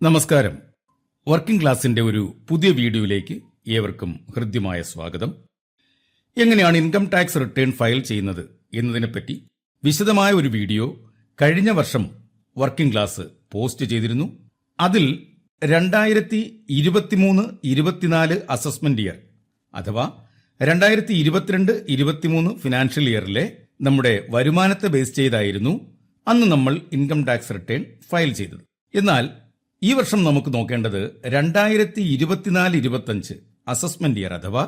നമസ്കാരം. വർക്കിംഗ് ക്ലാസിന്റെ ഒരു പുതിയ വീഡിയോയിലേക്ക് ഏവർക്കും ഹൃദ്യമായ സ്വാഗതം. എങ്ങനെയാണ് ഇൻകം ടാക്സ് റിട്ടേൺ ഫയൽ ചെയ്യുന്നത് എന്നതിനെപ്പറ്റി വിശദമായ ഒരു വീഡിയോ കഴിഞ്ഞ വർഷം വർക്കിംഗ് ക്ലാസ് പോസ്റ്റ് ചെയ്തിരുന്നു. അതിൽ 2023-24 അസസ്മെന്റ് ഇയർ അഥവാ 2022-23 ഫിനാൻഷ്യൽ ഇയറിലെ നമ്മുടെ വരുമാനത്തെ ബേസ് ചെയ്തായിരുന്നു അന്ന് നമ്മൾ ഇൻകം ടാക്സ് റിട്ടേൺ ഫയൽ ചെയ്തത്. എന്നാൽ ഈ വർഷം നമുക്ക് നോക്കേണ്ടത് 2024-25 അസസ്മെന്റ് ഇയർ അഥവാ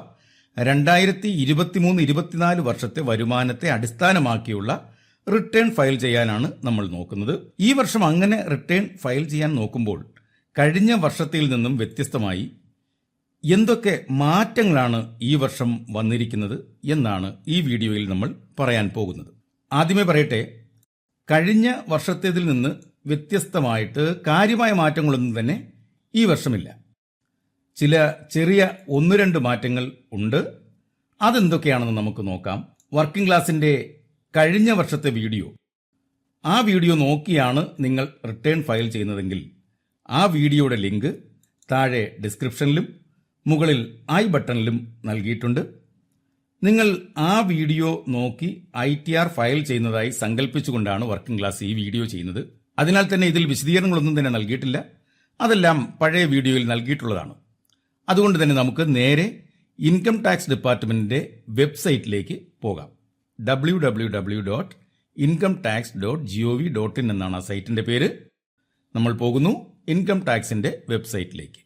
2023-24 വർഷത്തെ വരുമാനത്തെ അടിസ്ഥാനമാക്കിയുള്ള റിട്ടേൺ ഫയൽ ചെയ്യാനാണ് നമ്മൾ നോക്കുന്നത്. ഈ വർഷം അങ്ങനെ റിട്ടേൺ ഫയൽ ചെയ്യാൻ നോക്കുമ്പോൾ കഴിഞ്ഞ വർഷത്തിൽ നിന്നും വ്യത്യസ്തമായി എന്തൊക്കെ മാറ്റങ്ങളാണ് ഈ വർഷം വന്നിരിക്കുന്നത് എന്നാണ് ഈ വീഡിയോയിൽ നമ്മൾ പറയാൻ പോകുന്നത്. ആദ്യമേ പറയട്ടെ, കഴിഞ്ഞ വർഷത്തേതിൽ നിന്ന് വ്യത്യസ്തമായിട്ട് കാര്യമായ മാറ്റങ്ങളൊന്നും തന്നെ ഈ വർഷമില്ല. ചില ചെറിയ 1-2 മാറ്റങ്ങൾ ഉണ്ട്. അതെന്തൊക്കെയാണെന്ന് നമുക്ക് നോക്കാം. വർക്കിംഗ് ക്ലാസിന്റെ കഴിഞ്ഞ വർഷത്തെ ആ വീഡിയോ നോക്കിയാണ് നിങ്ങൾ റിട്ടേൺ ഫയൽ ചെയ്യുന്നതെങ്കിൽ ആ വീഡിയോയുടെ ലിങ്ക് താഴെ ഡിസ്ക്രിപ്ഷനിലും മുകളിൽ ഐ ബട്ടണിലും നൽകിയിട്ടുണ്ട്. നിങ്ങൾ ആ വീഡിയോ നോക്കി ITR ഫയൽ ചെയ്യുന്നതായി സങ്കല്പിച്ചുകൊണ്ടാണ് വർക്കിംഗ് ക്ലാസ് ഈ വീഡിയോ ചെയ്യുന്നത്. അതിനാൽ തന്നെ ഇതിൽ വിശദീകരണങ്ങളൊന്നും തന്നെ നൽകിയിട്ടില്ല. അതെല്ലാം പഴയ വീഡിയോയിൽ നൽകിയിട്ടുള്ളതാണ്. അതുകൊണ്ട് തന്നെ നമുക്ക് നേരെ ഇൻകം ടാക്സ് ഡിപ്പാർട്ട്മെന്റിന്റെ വെബ്സൈറ്റിലേക്ക് പോകാം. www.incometax.gov.in എന്നാണ് ആ സൈറ്റിന്റെ പേര്. നമ്മൾ പോകുന്നു ഇൻകം ടാക്സിന്റെ വെബ്സൈറ്റിലേക്ക്.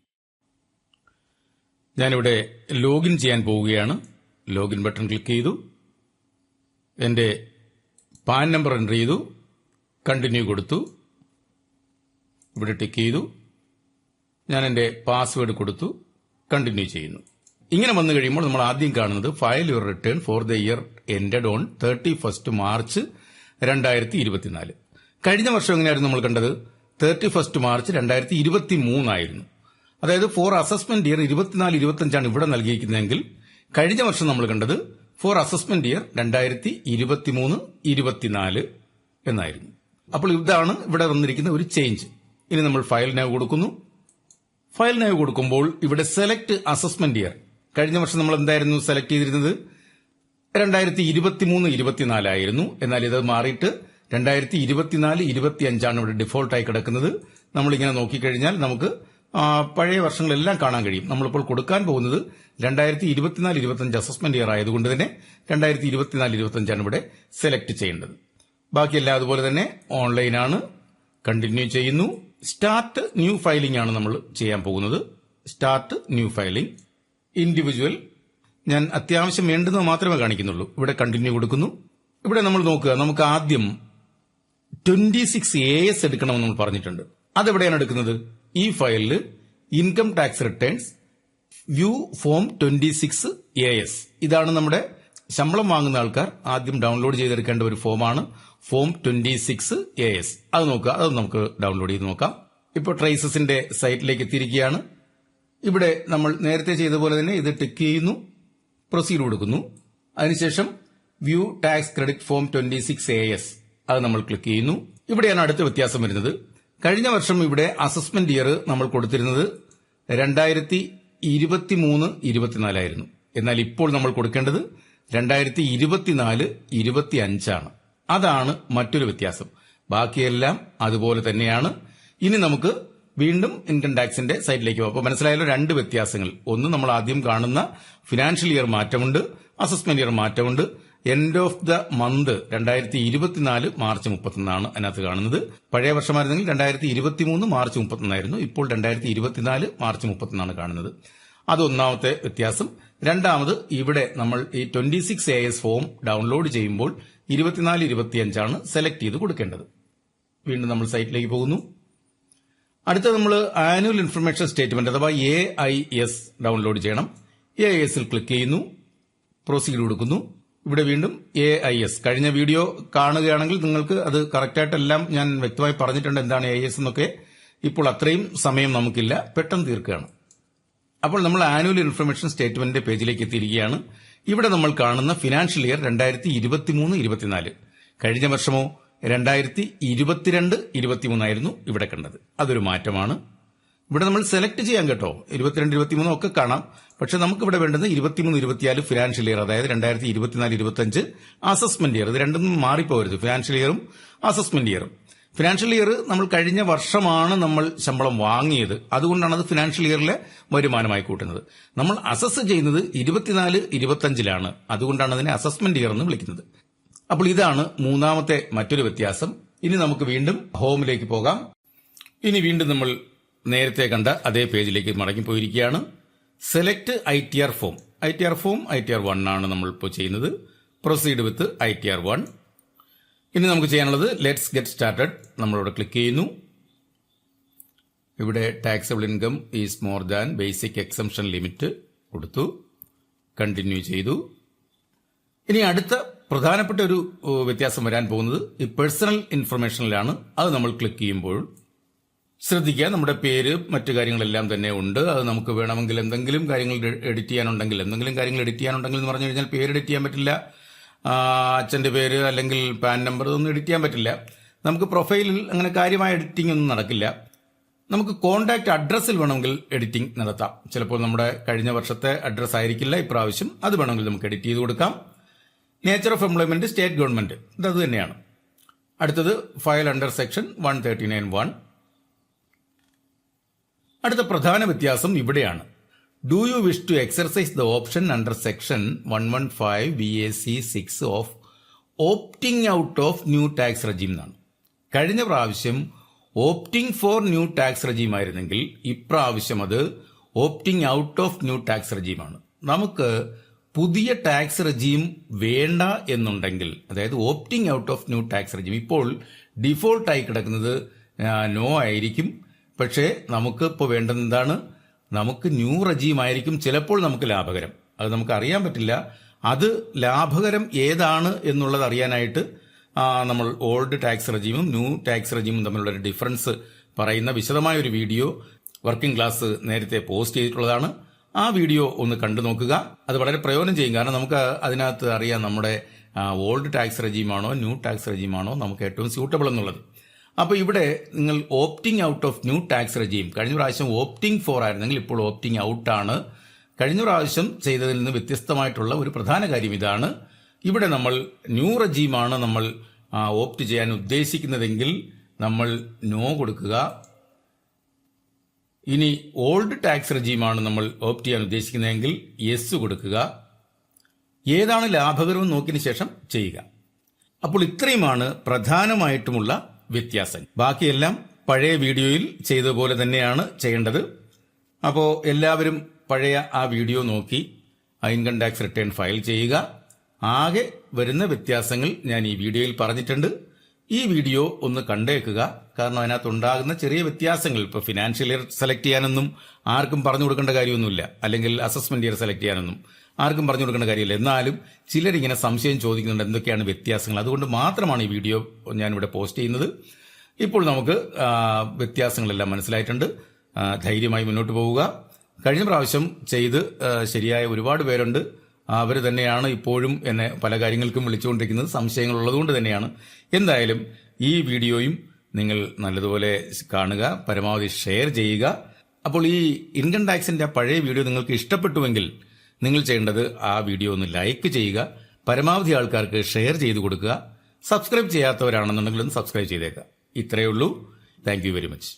ഞാനിവിടെ ലോഗിൻ ചെയ്യാൻ പോവുകയാണ്. ലോഗിൻ ബട്ടൺ ക്ലിക്ക് ചെയ്തു. എന്റെ പാൻ നമ്പർ എൻ്റർ ചെയ്തു. കണ്ടിന്യൂ കൊടുത്തു. ഇവിടെ ടിക്ക് ചെയ്തു. ഞാൻ എന്റെ പാസ്വേഡ് കൊടുത്തു. കണ്ടിന്യൂ ചെയ്യുന്നു. ഇങ്ങനെ വന്നു കഴിയുമ്പോൾ നമ്മൾ ആദ്യം കാണുന്നത് file your return for the year ended on 31 March 2024. കഴിഞ്ഞ വർഷം എങ്ങനെയായിരുന്നു നമ്മൾ കണ്ടത്? 31 മാർച്ച് 2023 ആയിരുന്നു. അതായത് ഫോർ അസസ്മെന്റ് ഇയർ 24-25 ഇവിടെ നൽകിയിരിക്കുന്നതെങ്കിൽ കഴിഞ്ഞ വർഷം നമ്മൾ കണ്ടത് ഫോർ അസസ്മെന്റ് ഇയർ 2023-24 എന്നായിരുന്നു. അപ്പോൾ ഇതാണ് ഇവിടെ വന്നിരിക്കുന്ന ഒരു ചേഞ്ച്. ഇനി നമ്മൾ ഫയൽ നൗ കൊടുക്കുന്നു. ഫയൽ നൗ കൊടുക്കുമ്പോൾ ഇവിടെ സെലക്ട് അസസ്മെന്റ് ഇയർ. കഴിഞ്ഞ വർഷം നമ്മൾ എന്തായിരുന്നു സെലക്ട് ചെയ്തിരുന്നത്? 2023-24 ആയിരുന്നു. എന്നാൽ ഇത് മാറിയിട്ട് 2024-25 ഇവിടെ ഡിഫോൾട്ടായി കിടക്കുന്നത്. നമ്മളിങ്ങനെ നോക്കിക്കഴിഞ്ഞാൽ നമുക്ക് പഴയ വർഷങ്ങളെല്ലാം കാണാൻ കഴിയും. നമ്മളിപ്പോൾ കൊടുക്കാൻ പോകുന്നത് 2024-25 അസസ്മെന്റ് ഇയർ ആയതുകൊണ്ട് തന്നെ 2024-25 ഇവിടെ സെലക്ട് ചെയ്യേണ്ടത്. ബാക്കിയെല്ലാം അതുപോലെ തന്നെ ഓൺലൈനാണ്. കണ്ടിന്യൂ ചെയ്യുന്നു. സ്റ്റാർട്ട് ന്യൂ ഫയലിംഗ് ആണ് നമ്മൾ ചെയ്യാൻ പോകുന്നത്. Start new filing. ഇൻഡിവിജ്വൽ ഞാൻ അത്യാവശ്യം വേണ്ടുന്നത് മാത്രമേ കാണിക്കുന്നുള്ളൂ. ഇവിടെ കണ്ടിന്യൂ കൊടുക്കുന്നു. ഇവിടെ നമ്മൾ നോക്കുക, നമുക്ക് ആദ്യം 26 AS എടുക്കണമെന്ന് നമ്മൾ പറഞ്ഞിട്ടുണ്ട്. അതെവിടെയാണ് എടുക്കുന്നത്? ഈ ഫയലിൽ income tax returns view form 26 AS. ഇതാണ് നമ്മുടെ ശമ്പളം വാങ്ങുന്ന ആൾക്കാർ ആദ്യം ഡൗൺലോഡ് ചെയ്തെടുക്കേണ്ട ഒരു ഫോമാണ് ഫോം 26 AS. അത് നോക്കുക, അത് നമുക്ക് ഡൗൺലോഡ് ചെയ്ത് നോക്കാം. ഇപ്പോൾ ട്രേസസിന്റെ സൈറ്റിലേക്ക് എത്തിയിരിക്കുകയാണ്. ഇവിടെ നമ്മൾ നേരത്തെ ചെയ്ത പോലെ തന്നെ ഇത് ടിക്ക് ചെയ്യുന്നു, പ്രൊസീഡ് കൊടുക്കുന്നു. അതിനുശേഷം view tax credit form 26 AS അത് നമ്മൾ ക്ലിക്ക് ചെയ്യുന്നു. ഇവിടെയാണ് അടുത്ത വ്യത്യാസം വരുന്നത്. കഴിഞ്ഞ വർഷം ഇവിടെ അസസ്മെന്റ് ഇയർ നമ്മൾ കൊടുത്തിരുന്നത് 2023-24 ആയിരുന്നു. എന്നാൽ ഇപ്പോൾ നമ്മൾ കൊടുക്കേണ്ടത് 2024-25 ആണ്. അതാണ് മറ്റൊരു വ്യത്യാസം. ബാക്കിയെല്ലാം അതുപോലെ തന്നെയാണ്. ഇനി നമുക്ക് വീണ്ടും ഇൻകം ടാക്സിന്റെ സൈറ്റിലേക്ക് പോകാം. അപ്പോൾ മനസ്സിലായല്ലോ, 2 വ്യത്യാസങ്ങൾ. ഒന്ന്, നമ്മൾ ആദ്യം കാണുന്ന ഫിനാൻഷ്യൽ ഇയർ മാറ്റമുണ്ട്, അസസ്മെന്റ് ഇയർ മാറ്റമുണ്ട്. End of the month 2024 March 31 അതിനകത്ത് കാണുന്നത്. പഴയ വർഷമായിരുന്നെങ്കിൽ 2023 മാർച്ച് 31 ആയിരുന്നു. ഇപ്പോൾ 2024 മാർച്ച് 31 കാണുന്നത്. അതൊന്നാമത്തെ വ്യത്യാസം. രണ്ടാമത്, ഇവിടെ നമ്മൾ ഈ 26 AS ഫോം ഡൗൺലോഡ് ചെയ്യുമ്പോൾ 24-25 സെലക്ട് ചെയ്ത് കൊടുക്കേണ്ടത്. വീണ്ടും നമ്മൾ സൈറ്റിലേക്ക് പോകുന്നു. അടുത്ത നമ്മൾ ആനുവൽ ഇൻഫർമേഷൻ സ്റ്റേറ്റ്മെന്റ് അഥവാ AIS ഡൗൺലോഡ് ചെയ്യണം. AISൽ ക്ലിക്ക് ചെയ്യുന്നു, പ്രൊസീഡ് കൊടുക്കുന്നു. ഇവിടെ വീണ്ടും AIS. കഴിഞ്ഞ വീഡിയോ കാണുകയാണെങ്കിൽ നിങ്ങൾക്ക് അത് കറക്റ്റായിട്ടെല്ലാം ഞാൻ വ്യക്തമായി പറഞ്ഞിട്ടുണ്ട് എന്താണ് AIS എന്നൊക്കെ. ഇപ്പോൾ അത്രയും സമയം നമുക്കില്ല, പെട്ടെന്ന് തീർക്കുകയാണ്. അപ്പോൾ നമ്മൾ ആനുവൽ ഇൻഫർമേഷൻ സ്റ്റേറ്റ്മെന്റിന്റെ പേജിലേക്ക് എത്തിയിരിക്കുകയാണ്. ഇവിടെ നമ്മൾ കാണുന്ന ഫിനാൻഷ്യൽ ഇയർ 2023-24. കഴിഞ്ഞ വർഷമോ 2022-23 ആയിരുന്നു ഇവിടെ കണ്ടത്. അതൊരു മാറ്റമാണ്. ഇവിടെ നമ്മൾ സെലക്ട് ചെയ്യാൻ കേട്ടോ 22, 23 ഒക്കെ കാണാം. പക്ഷെ നമുക്കിവിടെ വേണ്ടത് 23, 24 ഫിനാൻഷ്യൽ ഇയർ, അതായത് 2024, 25 അസസ്മെന്റ് ഇയർ. ഇത് രണ്ടും മാറിപ്പോകരുത്, ഫിനാൻഷ്യൽ ഇയറും അസസ്മെന്റ് ഇയറും. ഫിനാൻഷ്യൽ ഇയർ നമ്മൾ കഴിഞ്ഞ വർഷമാണ് നമ്മൾ ശമ്പളം വാങ്ങിയത്, അതുകൊണ്ടാണ് അത് ഫിനാൻഷ്യൽ ഇയറിലെ വരുമാനമായി കൂട്ടുന്നത്. നമ്മൾ അസസ് ചെയ്യുന്നത് 24, 25 അതുകൊണ്ടാണ് അതിനെ അസസ്മെന്റ് ഇയർ എന്ന് വിളിക്കുന്നത്. അപ്പോൾ ഇതാണ് മൂന്നാമത്തെ മറ്റൊരു വ്യത്യാസം. ഇനി നമുക്ക് വീണ്ടും ഹോമിലേക്ക് പോകാം. ഇനി വീണ്ടും നമ്മൾ നേരത്തെ കണ്ട അതേ പേജിലേക്ക് മടങ്ങിപ്പോയിരിക്കുകയാണ്. Select ITR form. ITR form ITR 1 ആണ് നമ്മൾ ഇപ്പോൾ ചെയ്യുന്നത്. Proceed with ITR 1. ഇനി നമുക്ക് ചെയ്യാനുള്ളത് ലെറ്റ്സ് ഗെറ്റ് സ്റ്റാർട്ടഡ്. നമ്മളിവിടെ ക്ലിക്ക് ചെയ്യുന്നു. ഇവിടെ taxable income is more than basic exemption limit കൊടുത്തു. കണ്ടിന്യൂ ചെയ്തു. ഇനി അടുത്ത പ്രധാനപ്പെട്ട ഒരു വ്യത്യാസം വരാൻ പോകുന്നത് ഈ പേഴ്സണൽ ഇൻഫർമേഷനിലാണ്. അത് നമ്മൾ ക്ലിക്ക് ചെയ്യുമ്പോൾ ശ്രദ്ധിക്കുക, നമ്മുടെ പേര് മറ്റു കാര്യങ്ങളെല്ലാം തന്നെ ഉണ്ട്. അത് നമുക്ക് വേണമെങ്കിൽ എന്തെങ്കിലും കാര്യങ്ങൾ എഡിറ്റ് ചെയ്യാനുണ്ടെങ്കിൽ എന്ന് പറഞ്ഞു കഴിഞ്ഞാൽ പേര് എഡിറ്റ് ചെയ്യാൻ പറ്റില്ല, അച്ഛന്റെ പേര് അല്ലെങ്കിൽ പാൻ നമ്പർ ഇതൊന്നും എഡിറ്റ് ചെയ്യാൻ പറ്റില്ല. നമുക്ക് പ്രൊഫൈലിൽ അങ്ങനെ കാര്യമായ എഡിറ്റിംഗ് ഒന്നും നടക്കില്ല. നമുക്ക് കോണ്ടാക്ട് അഡ്രസ്സിൽ വേണമെങ്കിൽ എഡിറ്റിംഗ് നടത്താം. ചിലപ്പോൾ നമ്മുടെ കഴിഞ്ഞ വർഷത്തെ അഡ്രസ്സ് ആയിരിക്കില്ല ഇപ്രാവശ്യം, അത് വേണമെങ്കിൽ നമുക്ക് എഡിറ്റ് ചെയ്ത് കൊടുക്കാം. Nature of employment state government, ഇതത് തന്നെയാണ്. അടുത്തത് ഫയൽ അണ്ടർ സെക്ഷൻ 139(1). അടുത്ത പ്രധാന വ്യത്യാസം ഇവിടെയാണ്. Do you wish to exercise the option under section 115 BAC 6 of opting out of new tax regime എന്നാണ്. കഴിഞ്ഞ പ്രാവശ്യം opting for new tax regime ആയിരുന്നെങ്കിൽ ഇപ്രാവശ്യം അത് opting out of new tax റെജീമാണ്. നമുക്ക് പുതിയ ടാക്സ് റെജീം വേണ്ട എന്നുണ്ടെങ്കിൽ, അതായത് opting out of new tax regime, ഇപ്പോൾ ഡിഫോൾട്ടായി കിടക്കുന്നത് നോ ആയിരിക്കും. പക്ഷേ നമുക്ക് ഇപ്പോൾ വേണ്ടത് എന്താണ്? നമുക്ക് ന്യൂ റെജീം ആയിരിക്കും ചിലപ്പോൾ നമുക്ക് ലാഭകരം. അത് നമുക്ക് അറിയാൻ പറ്റില്ല. അത് ലാഭകരം ഏതാണ് എന്നുള്ളത് അറിയാനായിട്ട് നമ്മൾ ഓൾഡ് ടാക്സ് റെജീമും ന്യൂ ടാക്സ് റെജീമും തമ്മിലുള്ള ഒരു ഡിഫറൻസ് പറയുന്ന വിശദമായ ഒരു വീഡിയോ വർക്കിംഗ് ക്ലാസ് നേരത്തെ പോസ്റ്റ് ചെയ്തിട്ടുള്ളതാണ്. ആ വീഡിയോ ഒന്ന് കണ്ടു നോക്കുക. അത് വളരെ പ്രയോജനം ചെയ്യും. കാരണം നമുക്ക് അതിനകത്ത് അറിയാം നമ്മുടെ ഓൾഡ് ടാക്സ് റെജീമാണോ ന്യൂ ടാക്സ് റെജീമാണോ നമുക്ക് ഏറ്റവും സ്യൂട്ടബിൾ എന്നുള്ളത്. അപ്പോൾ ഇവിടെ നിങ്ങൾ opting out of new tax regime, കഴിഞ്ഞ പ്രാവശ്യം ഓപ്റ്റിംഗ് ഫോർ ആയിരുന്നെങ്കിൽ ഇപ്പോൾ ഓപ്റ്റിംഗ് ഔട്ടാണ്. കഴിഞ്ഞ പ്രാവശ്യം ചെയ്തതിൽ നിന്ന് വ്യത്യസ്തമായിട്ടുള്ള ഒരു പ്രധാന കാര്യം ഇതാണ്. ഇവിടെ നമ്മൾ ന്യൂ റെജീമാണ് നമ്മൾ ഓപ്റ്റ് ചെയ്യാൻ ഉദ്ദേശിക്കുന്നതെങ്കിൽ നമ്മൾ നോ കൊടുക്കുക. ഇനി ഓൾഡ് ടാക്സ് റെജീമാണ് നമ്മൾ ഓപ്റ്റ് ചെയ്യാൻ ഉദ്ദേശിക്കുന്നതെങ്കിൽ യെസ് കൊടുക്കുക. ഏതാണ് ലാഭകരവും നോക്കിയതിനു ശേഷം ചെയ്യുക. അപ്പോൾ ഇത്രയുമാണ് പ്രധാനമായിട്ടുമുള്ള വ്യത്യാസം. ബാക്കിയെല്ലാം പഴയ വീഡിയോയിൽ ചെയ്തതുപോലെ തന്നെയാണ് ചെയ്യേണ്ടത്. അപ്പോൾ എല്ലാവരും പഴയ ആ വീഡിയോ നോക്കി ഇൻകം ടാക്സ് റിട്ടേൺ ഫയൽ ചെയ്യുക. ആകെ വരുന്ന വ്യത്യാസങ്ങൾ ഞാൻ ഈ വീഡിയോയിൽ പറഞ്ഞിട്ടുണ്ട്. ഈ വീഡിയോ ഒന്ന് കണ്ടേക്കുക. കാരണം അതിനകത്തുണ്ടാകുന്ന ചെറിയ വ്യത്യാസങ്ങൾ, ഇപ്പോൾ ഫിനാൻഷ്യൽ ഇയർ സെലക്ട് ചെയ്യാനൊന്നും ആർക്കും പറഞ്ഞു കൊടുക്കേണ്ട കാര്യമൊന്നുമില്ല, അല്ലെങ്കിൽ അസസ്മെന്റ് ഇയർ സെലക്ട് ചെയ്യാനൊന്നും ആർക്കും പറഞ്ഞു കൊടുക്കേണ്ട കാര്യമില്ല. എന്നാലും ചിലരിങ്ങനെ സംശയം ചോദിക്കുന്നുണ്ട് എന്തൊക്കെയാണ് വ്യത്യാസങ്ങൾ. അതുകൊണ്ട് മാത്രമാണ് ഈ വീഡിയോ ഞാനിവിടെ പോസ്റ്റ് ചെയ്യുന്നത്. ഇപ്പോൾ നമുക്ക് വ്യത്യാസങ്ങളെല്ലാം മനസ്സിലായിട്ടുണ്ട്. ധൈര്യമായി മുന്നോട്ട് പോവുക. കഴിഞ്ഞ പ്രാവശ്യം ചെയ്ത് ശരിയായ ഒരുപാട് പേരുണ്ട്. അവർ തന്നെയാണ് ഇപ്പോഴും എന്നെ പല കാര്യങ്ങൾക്കും വിളിച്ചുകൊണ്ടിരിക്കുന്നത്. സംശയങ്ങൾ ഉള്ളതുകൊണ്ട് തന്നെയാണ്. എന്തായാലും ഈ വീഡിയോയും നിങ്ങൾ നല്ലതുപോലെ കാണുക, പരമാവധി ഷെയർ ചെയ്യുക. അപ്പോൾ ഈ ഇൻകം ടാക്സിന്റെ പഴയ വീഡിയോ നിങ്ങൾക്ക് ഇഷ്ടപ്പെട്ടുവെങ്കിൽ നിങ്ങൾ ചെയ്യേണ്ടത് ആ വീഡിയോ ഒന്ന് ലൈക്ക് ചെയ്യുക, പരമാവധി ആൾക്കാർക്ക് ഷെയർ ചെയ്ത് കൊടുക്കുക. സബ്സ്ക്രൈബ് ചെയ്യാത്തവരാണെന്നുണ്ടെങ്കിൽ ഒന്ന് സബ്സ്ക്രൈബ് ചെയ്തേക്കുക. ഇത്രയേ ഉള്ളൂ. Thank you very much.